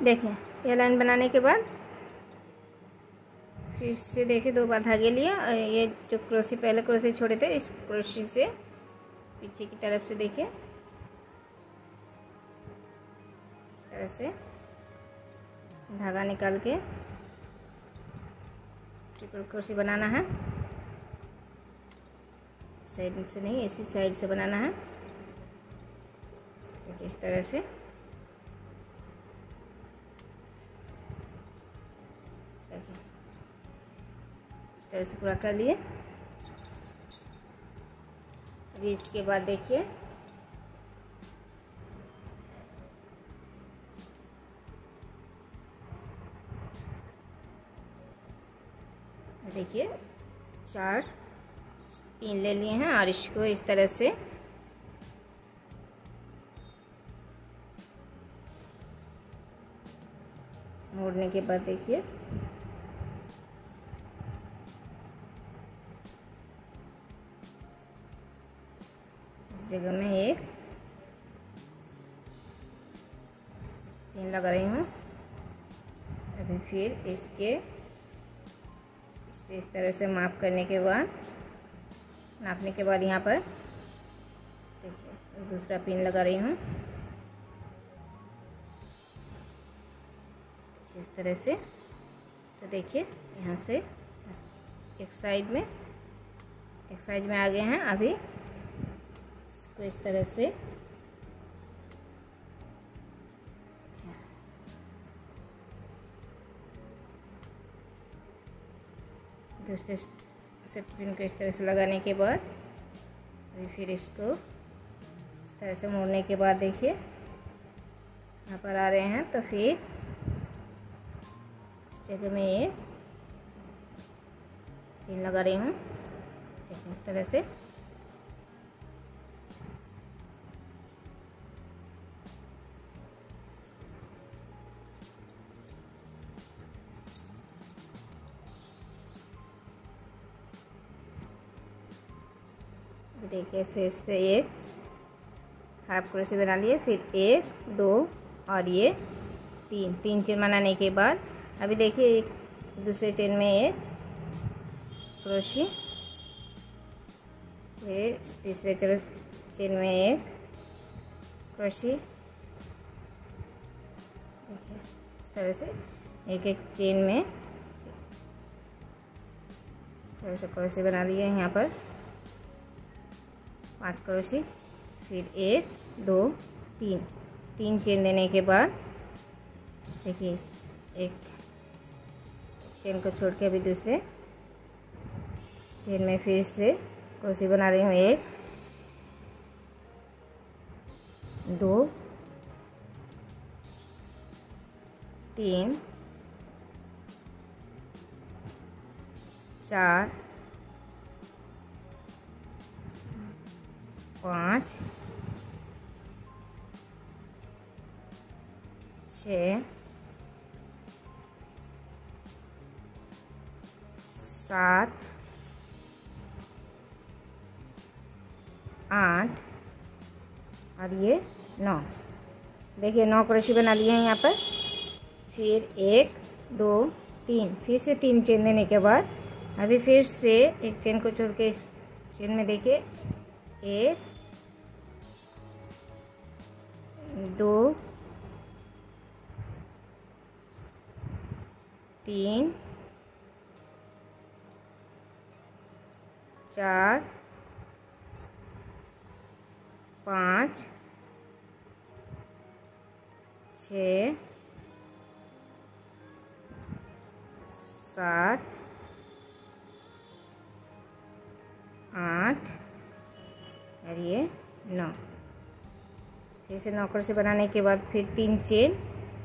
देखें ये लाइन बनाने के बाद फिर से देखिए 2 बार धागे लिए और ये जो क्रोशी पहले क्रोशी छोड़े थे इस क्रोशी से पीछे की तरफ से देखिए इस तरह से धागा निकाल के ट्रिपल क्रोशी बनाना है। साइड से नहीं, इसी साइड से बनाना है। इस तरह से इस तरह से पूरा कर लिए। अभी इसके बाद देखिए देखिए 4 पिन ले लिए हैं और इसको इस तरह से मोड़ने के बाद देखिए इस जगह में एक पिन लगा रही हूँ। अभी फिर इसके इस तरह से माप करने के बाद नापने के बाद यहाँ पर देखिए दूसरा पिन लगा रही हूँ इस तरह से। तो देखिए यहाँ से एक साइड में आ गए हैं। अभी इसको इस तरह से दूसरे सेफ्टी पिन को इस तरह से लगाने के बाद अभी फिर इसको इस तरह से मोड़ने के बाद देखिए यहाँ पर आ रहे हैं। तो फिर जगह में ये पिन लगा रही हूँ इस तरह से। देखिए फिर से एक हाफ क्रोशे बना लिए, फिर 1 2 और ये 3 चेन बनाने के बाद अभी देखिए एक दूसरे चेन में एक क्रोशे, फिर तीसरे चेन में एक क्रोशे। देखिए इस तरह से एक चेन में इस तरह से क्रोशे बना लिए यहाँ पर 5 क्रोशे, फिर 1 2 3 चेन देने के बाद देखिए एक चेन को छोड़ के अभी दूसरे चेन में फिर से क्रोशे बना रही हूँ 1 2 3 4 5 6 7 8 और ये 9। देखिए 9 क्रोशे बना लिए हैं यहाँ पर। फिर 1 2 3 फिर से 3 चेन देने के बाद अभी फिर से एक चेन को छोड़ के इस चेन में देखिए 1 2 3 4 5 6 7 8 और ये 9। फिर से 9 क्रोशे बनाने के बाद फिर 3 चेन।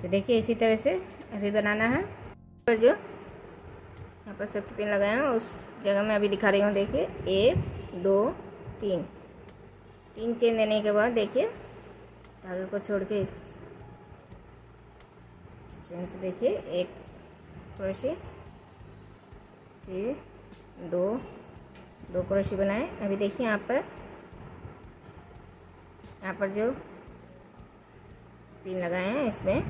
तो देखिए इसी तरह से अभी बनाना है। पर जो यहाँ पर सेफ्टी पिन लगाए हैं उस जगह में अभी दिखा रही हूँ। देखिए 1 2 3 चेन देने के बाद देखिए धागे को छोड़ के इस चेन से देखिए 1 क्रोशे, फिर 2 क्रोशे बनाए। अभी देखिए यहाँ पर जो पिन लगाए हैं इसमें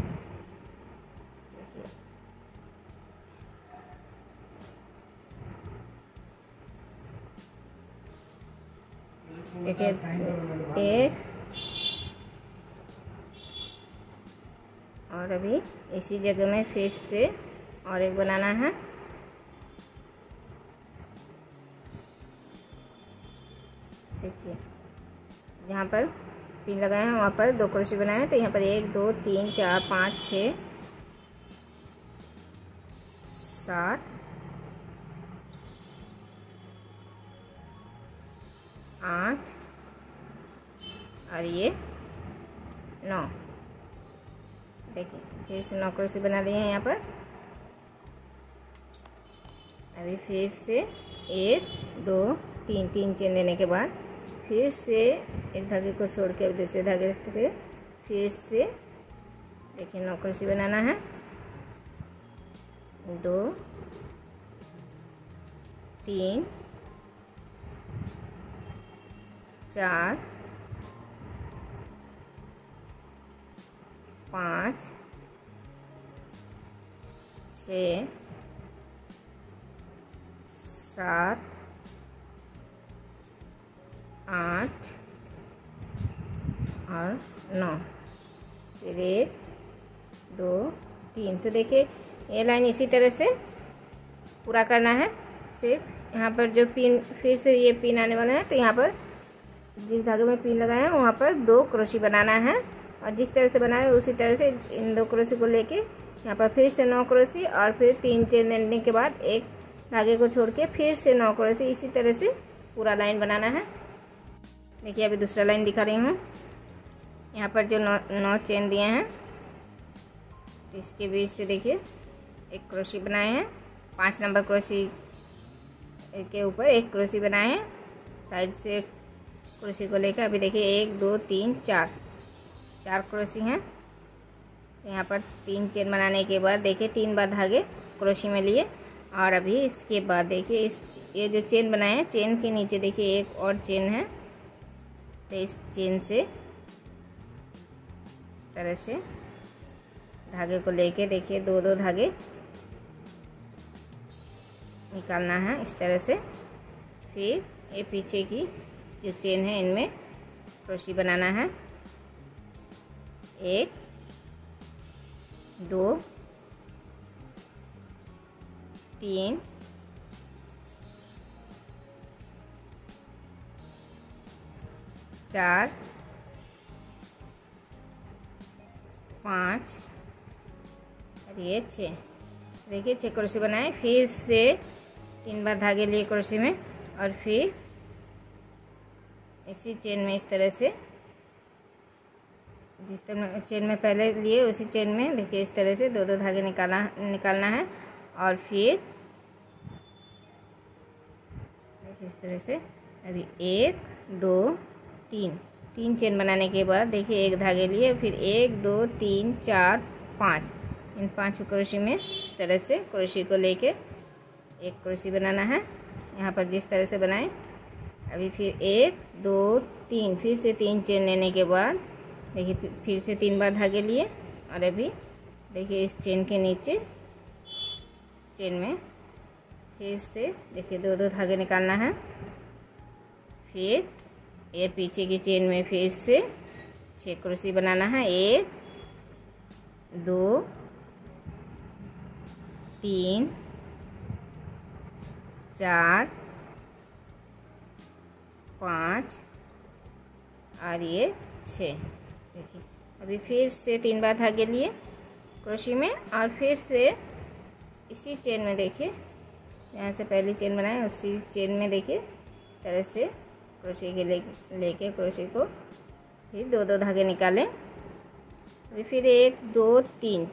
देखिए एक, और अभी इसी जगह में फिर से और एक बनाना है। देखिए जहाँ पर पिन लगाए हैं वहाँ पर 2 क्रोशे बनाए हैं, तो यहाँ पर 1 2 3 4 5 6 7 8 और ये 9। देखिए फिर से 9 क्रोशे बना लिए हैं यहाँ पर। अभी फिर से 1 2 3 3 चेन देने के बाद फिर से एक धागे को छोड़ के दूसरे धागे से फिर से देखिए 9 क्रोशे बनाना है। 2 3 4 5 6 7 8 और 9। फिर 1 2 3। तो देखिए ये लाइन इसी तरह से पूरा करना है। सिर्फ यहाँ पर जो पिन फिर से ये पिन आने वाला है, तो यहाँ पर जिस धागे में पिन लगाए हैं वहाँ पर 2 क्रोशे बनाना है, और जिस तरह से बनाए उसी तरह से इन 2 क्रोशे को लेके यहाँ पर फिर से 9 क्रोशे और फिर 3 चेन देने के बाद एक धागे को छोड़ के फिर से 9 क्रोशे, इसी तरह से पूरा लाइन बनाना है। देखिए अभी दूसरा लाइन दिखा रही हूँ। यहाँ पर जो 9 चेन दिए हैं इसके बीच से देखिए एक क्रोशे बनाए हैं। 5 नंबर क्रोशे के ऊपर एक क्रोशे बनाए हैं, साइड से क्रोशे को लेकर। अभी देखिए 1 2 3 4 क्रोशे हैं। यहाँ पर 3 चेन बनाने के बाद देखिए 3 बार धागे क्रोशे में लिए, और अभी इसके बाद देखिए ये जो चेन बनाए हैं चेन के नीचे देखिए एक और चेन है, तो इस चेन से इस तरह से धागे को लेके देखिए 2 धागे निकालना है इस तरह से। फिर ये पीछे की जो चेन है इनमें क्रोशे बनाना है। 1 2 3 4 5 और ये 6। देखिए 6 क्रोशे बनाए। फिर से 3 बार धागे लिए क्रोशे में, और फिर इसी चेन में इस तरह से जिस तरह चेन में पहले लिए उसी चेन में देखिए इस तरह से 2 धागे निकालना है, और फिर इस तरह से अभी 1 2 3 चेन बनाने के बाद देखिए एक धागे लिए, फिर 1 2 3 4 5 इन 5 क्रोशे में इस तरह से क्रोशे को लेके एक क्रोशे बनाना है। यहाँ पर जिस तरह से बनाएं। अभी फिर 1 2 3 फिर से 3 चेन लेने के बाद देखिए फिर से 3 बार धागे लिए, और अभी देखिए इस चेन के नीचे चेन में फिर से देखिए 2 धागे निकालना है। फिर ये पीछे की चेन में फिर से 6 क्रोशे बनाना है। 1 2 3 4 5 और ये 6। देखिए अभी फिर से 3 बार धागे लिए क्रोशे में, और फिर से इसी चेन में देखिए यहाँ से पहली चेन बनाए उसी चेन में देखिए इस तरह से क्रोशे के लेके क्रोशे को फिर 2 धागे निकालें। अभी फिर 1 2 3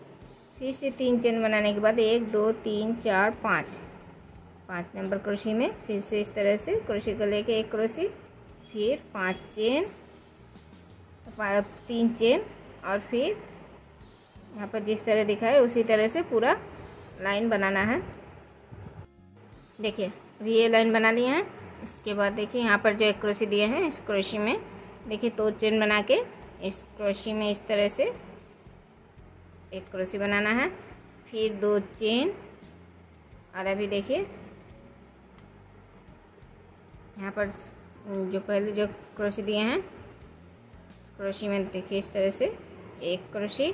फिर से 3 चेन बनाने के बाद 1 2 3 4 5 नंबर क्रोशे में फिर से इस तरह से क्रोशे को लेके एक क्रोशे, फिर 5 चेन 3 चेन, और फिर यहाँ पर जिस तरह दिखाए उसी तरह से पूरा लाइन बनाना है। देखिए अभी ये लाइन बना लिए हैं। इसके बाद देखिए यहाँ पर जो एक क्रोशे दिए हैं इस क्रोशे में देखिए 2 चेन बना के इस क्रोशे में इस तरह से एक क्रोशे बनाना है, फिर 2 चेन, और अभी देखिए यहाँ पर जो पहले जो क्रोशी दिए हैं इस क्रोशी में देखिए इस तरह से एक क्रोशी,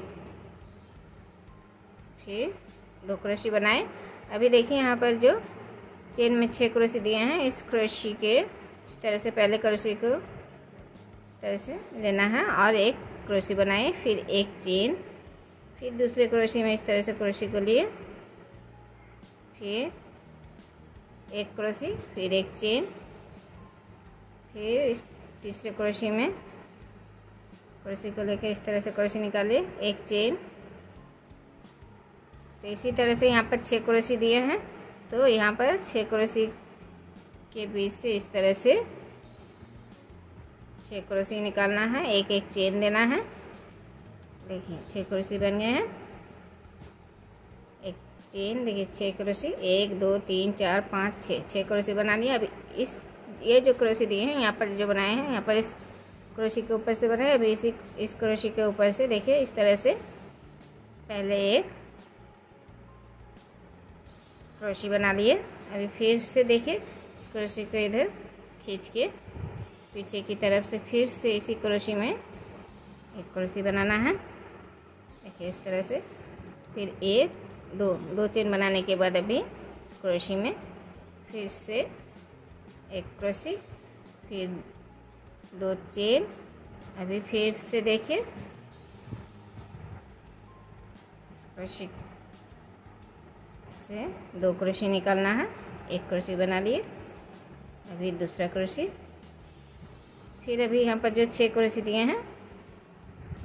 फिर 2 क्रोशी बनाए। अभी देखिए यहाँ पर जो चेन में 6 क्रोशी दिए हैं, इस क्रोशी के इस तरह से पहले क्रोशी को इस तरह से लेना है और एक क्रोशी बनाए, फिर एक चेन, फिर दूसरे क्रोशी में इस तरह से क्रोशी को लिए, फिर एक क्रोशी, फिर एक चेन, फिर इस तीसरे क्रोशी में क्रोशी को लेकर इस तरह से क्रोशी निकालिए, एक चेन। तो इसी तरह से यहाँ पर 6 क्रोशी दिए हैं, तो यहाँ पर 6 क्रोशी के बीच से इस तरह से 6 क्रोशी निकालना है, एक एक चेन देना है। देखिए 6 क्रोशी बन गए हैं, एक चेन, देखिए 6 क्रोशी, 1 2 3 4 5 6 क्रोशी बना लिया। अभी ये जो क्रोशी दिए हैं यहाँ पर जो बनाए हैं, यहाँ पर इस क्रोशी के ऊपर से बनाए, अभी इस क्रोशी के ऊपर से देखिए इस तरह से पहले एक क्रोशी बना लिए। अभी फिर से देखिए इस क्रोशी को इधर खींच के पीछे की तरफ से फिर से इसी क्रोशी में एक क्रोशी बनाना है, देखिए इस तरह से। फिर एक दो चेन बनाने के बाद अभी इस क्रोशी में फिर से एक क्रोशी, फिर 2 चेन। अभी फिर से देखिए इस क्रोशी से 2 क्रोशी निकालना है, एक क्रोशी बना लिए। अभी दूसरा क्रोशी, फिर अभी यहाँ पर जो 6 क्रोशी दिए हैं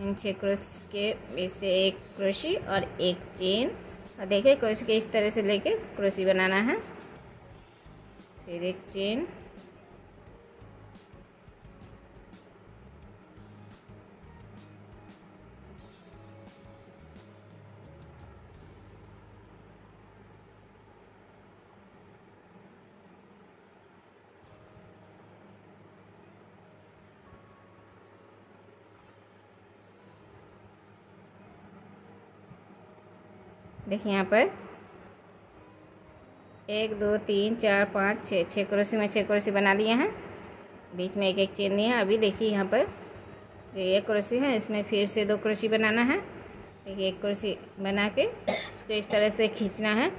इन 6 क्रोशी के बीच से एक क्रोशी और एक चेन, और देखिए क्रोशी के इस तरह से लेके क्रोशी बनाना है, फिर एक चेन, देखिए यहाँ पर 1 2 3 4 5 6 क्रोशी में 6 क्रोशी बना लिए हैं, बीच में एक एक चेन दिए हैं। अभी देखिए यहाँ पर ये एक क्रोशी है, इसमें फिर से 2 क्रोशी बनाना है। देखिए एक क्रोशी बना के इसको इस तरह से खींचना है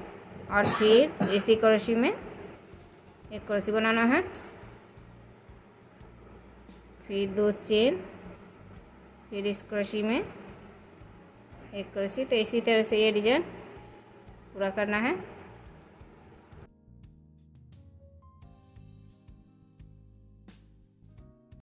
और फिर इसी क्रोशी में एक क्रोशी बनाना है, फिर 2 चेन, फिर इस क्रोशी में एक क्रोशी। तो इसी तरह से ये डिजाइन पूरा करना है।